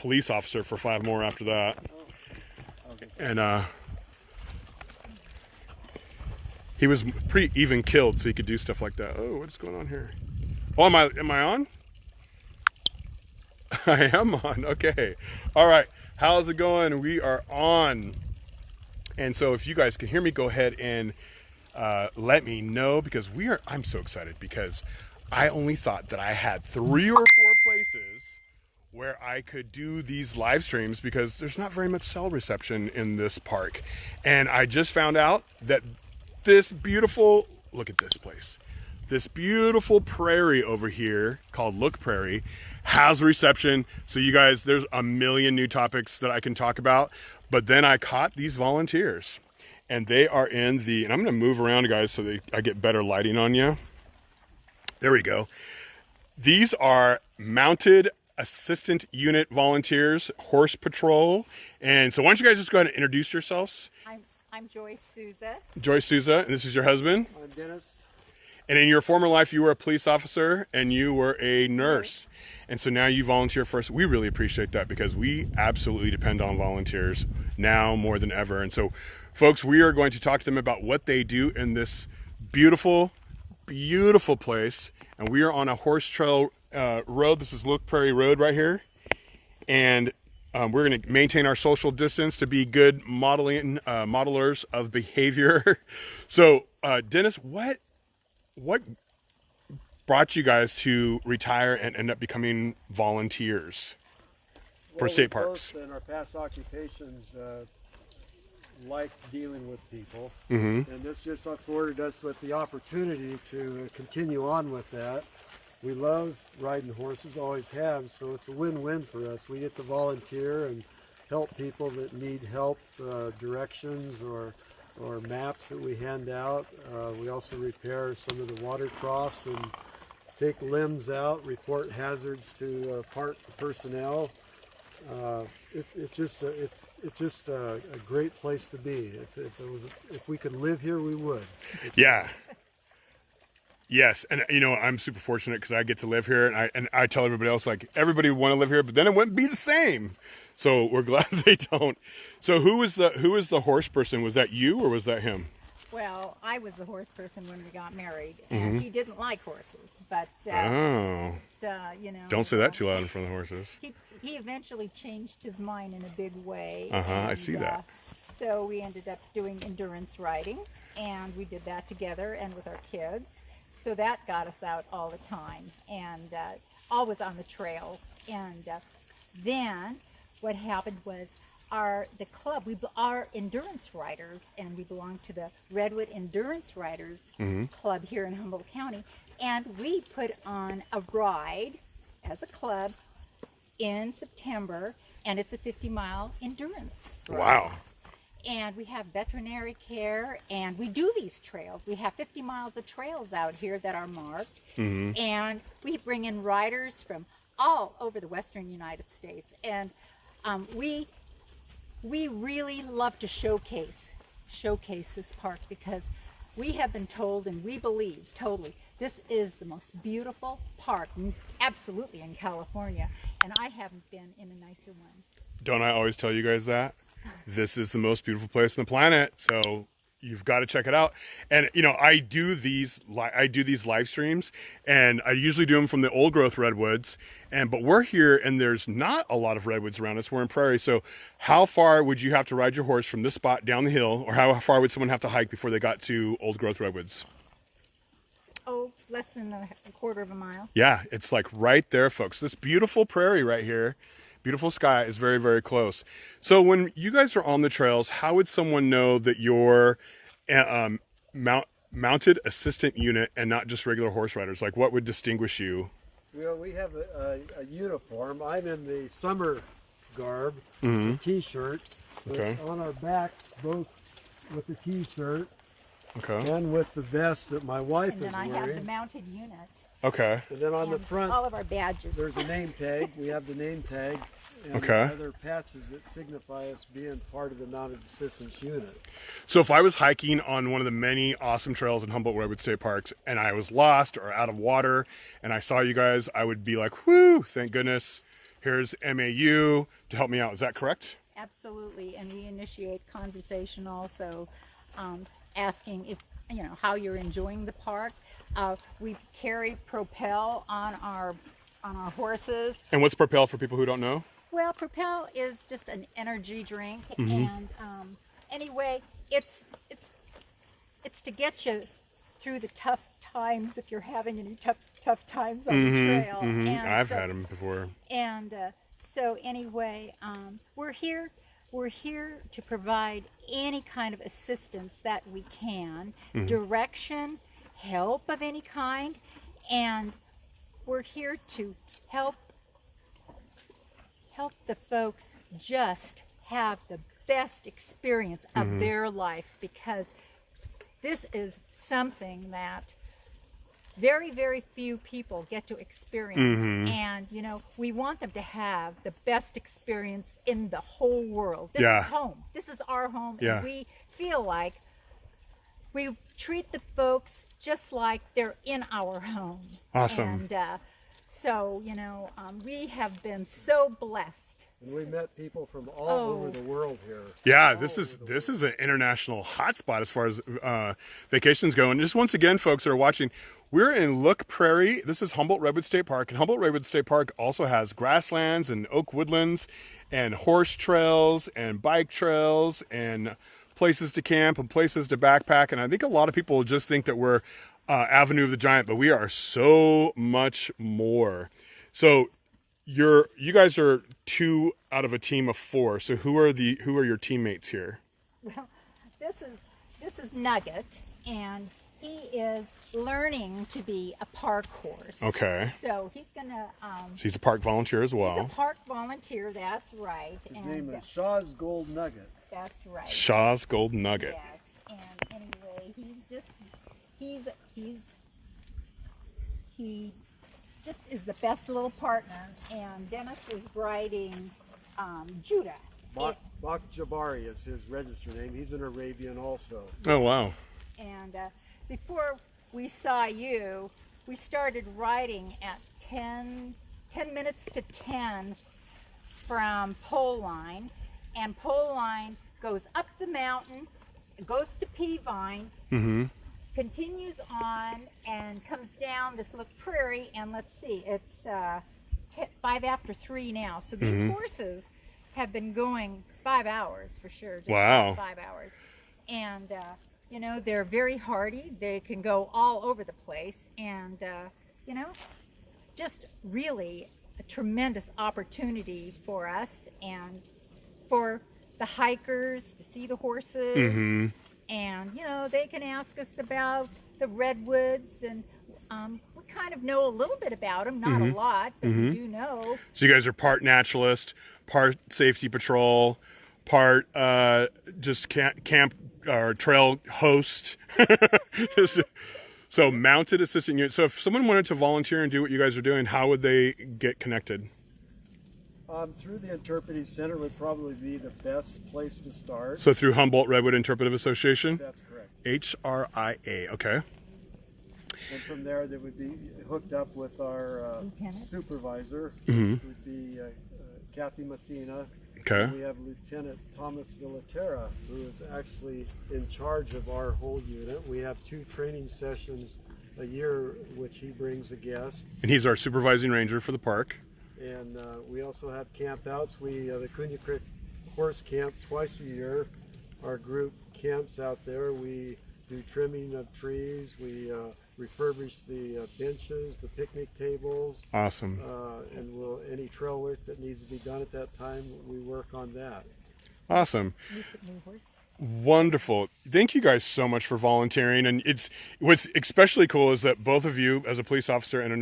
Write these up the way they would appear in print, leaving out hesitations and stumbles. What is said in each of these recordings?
police officer for 5 more after that. And he was pretty even killed, so he could do stuff like that. Oh, what's going on here? Oh, am I on? I am on. Okay. All right. How's it going? We are on. And so if you guys can hear me, go ahead and let me know, because I'm so excited, because I only thought that I had 3 or 4 places where I could do these live streams, because there's not very much cell reception in this park. And I just found out that this beautiful, look at this place, this beautiful prairie over here called Look Prairie has reception. So you guys, there's a million new topics that I can talk about, but then I caught these volunteers, and they are in the, and I'm going to move around, guys, so that I get better lighting on you. There we go. These are mounted assistant unit volunteers, horse patrol. And so why don't you guys just go ahead and introduce yourselves? I'm Joyce Souza. Joyce Souza, and this is your husband? I'm Dennis. And in your former life, you were a police officer and you were a nurse. And so now you volunteer for us. We really appreciate that, because we absolutely depend on volunteers now more than ever. And so, folks, we are going to talk to them about what they do in this beautiful, beautiful place. And we are on a horse trail road. This is Look Prairie Road right here. And we're going to maintain our social distance to be good modelers of behavior. So, Dennis, what brought you guys to retire and end up becoming volunteers for state parks? Both in our past occupations like dealing with people, Mm-hmm. and this just afforded us with the opportunity to continue on with that. We love riding horses, always have, so it's a win-win for us. We get to volunteer and help people that need help, directions or maps that we hand out. We also repair some of the water troughs and take limbs out, report hazards to park personnel. It's just a great place to be. If we could live here, we would. Yeah. Yes, and I'm super fortunate because I get to live here, and I tell everybody else, like, everybody would want to live here, but then it wouldn't be the same. So we're glad they don't. So who was the horse person? Was that you or was that him? Well, I was the horse person when we got married, and Mm-hmm. he didn't like horses, but Don't say that too loud in front of the horses. He eventually changed his mind in a big way. I see that. So we ended up doing endurance riding, and we did that together and with our kids. So that got us out all the time, and always on the trails. And then what happened was the club, we are endurance riders, and we belong to the Redwood Endurance Riders Club here in Humboldt County. And we put on a ride as a club in September, and it's a 50-mile endurance ride. Wow. And we have veterinary care, and we do these trails. We have 50 miles of trails out here that are marked, and we bring in riders from all over the western United States. And we really love to showcase this park, because we have been told, and we believe totally, this is the most beautiful park, absolutely, in California, and I haven't been in a nicer one. Don't I always tell you guys that? This is the most beautiful place on the planet, so you've got to check it out. And I do these live streams, and I usually do them from the old growth redwoods. But we're here, and there's not a lot of redwoods around us. We're in prairie. So how far would you have to ride your horse from this spot down the hill, or how far would someone have to hike before they got to old growth redwoods? Oh, less than a quarter of a mile. Yeah, it's like right there, folks. This beautiful prairie right here, beautiful sky, is very, very close. So when you guys are on the trails, how would someone know that you're mounted assistant unit and not just regular horse riders? Like, what would distinguish you? Well, we have a uniform. I'm in the summer garb, the t-shirt. Okay. On our backs, both with the t-shirt Okay. and with the vest that my wife And is then I have the wearing. mounted unit. Okay. And then on the And front, all of our badges. there's a name tag. We have the name tag. And Okay. other patches that signify us being part of the mounted assistance unit. So if I was hiking on one of the many awesome trails in Humboldt Redwood State Parks and I was lost or out of water and I saw you guys, I would be like, whoo, thank goodness here's MAU to help me out. Is that correct? Absolutely, and we initiate conversation also, asking if how you're enjoying the park. We carry Propel on our horses. And what's Propel for people who don't know? Well, Propel is just an energy drink, and anyway, it's to get you through the tough times if you're having any tough times on the trail. And I've had them before. And so anyway, we're here to provide any kind of assistance that we can, direction, help of any kind, and we're here to help the folks just have the best experience of their life, because this is something that very, very few people get to experience. And, we want them to have the best experience in the whole world. This is home. This is our home. And we feel like we treat the folks just like they're in our home. Awesome. And so, we have been so blessed. And we met people from all over the world here. Yeah, this is an international hotspot as far as vacations go. And just once again, folks that are watching, we're in Look Prairie. This is Humboldt Redwood State Park. And Humboldt Redwood State Park also has grasslands and oak woodlands and horse trails and bike trails and places to camp and places to backpack. And I think a lot of people just think that we're Avenue of the Giant, but we are so much more. So you guys are 2 out of a team of 4. So who are your teammates here? Well, this is Nugget, and he is learning to be a park horse. Okay. So he's gonna. So he's a park volunteer as well. He's a park volunteer. That's right. His name is Shaw's Gold Nugget. That's right. Shaw's Gold Nugget. Yes. And anyway, he just is the best little partner. And Dennis is riding Judah. Bak Jabari is his register name. He's an Arabian also. Oh, wow. And before we saw you, we started riding at 10 minutes to 10 from Pole Line. And Pole Line goes up the mountain, goes to Peavine, continues on, and comes down this little prairie. And let's see, it's 5 after 3 now. So these horses have been going 5 hours for sure. Just wow. 5 hours. And, they're very hardy. They can go all over the place. And, just really a tremendous opportunity for us and for the hikers to see the horses. And, they can ask us about the Redwoods, and we kind of know a little bit about them, not a lot, but we do know. So you guys are part naturalist, part safety patrol, part just camp or trail host. So mounted assistant unit. So if someone wanted to volunteer and do what you guys are doing, how would they get connected? Through the Interpretive Center would probably be the best place to start. So through Humboldt Redwood Interpretive Association? That's correct. HRIA, okay. And from there, they would be hooked up with our supervisor, Mm-hmm. who would be Kathy Mathena. Okay. We have Lieutenant Thomas Villaterra, who is actually in charge of our whole unit. We have 2 training sessions a year, which he brings a guest. And he's our supervising ranger for the park. And we also have campouts. The Cunha Creek Horse Camp twice a year. Our group camps out there. We do trimming of trees. We refurbish the benches, the picnic tables. Awesome. And any trail work that needs to be done at that time, we work on that. Awesome. Wonderful. Thank you guys so much for volunteering. And what's especially cool is that both of you, as a police officer and a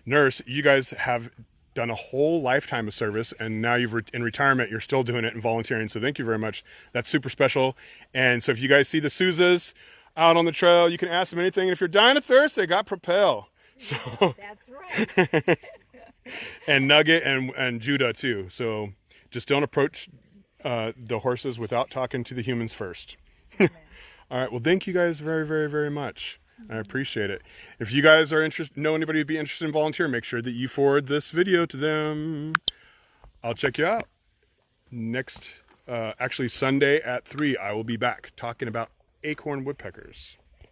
nurse, you guys have done a whole lifetime of service, and now in retirement, you're still doing it and volunteering. So thank you very much. That's super special. And so if you guys see the Souzas out on the trail, you can ask them anything. And if you're dying of thirst, they got Propel. So that's right. And Nugget and Judah too. So just don't approach the horses without talking to the humans first. All right. Well, thank you guys very, very, very much. I appreciate it. If you guys are know anybody who'd be interested in volunteering, make sure that you forward this video to them. I'll check you out next. Actually, Sunday at 3, I will be back talking about acorn woodpeckers.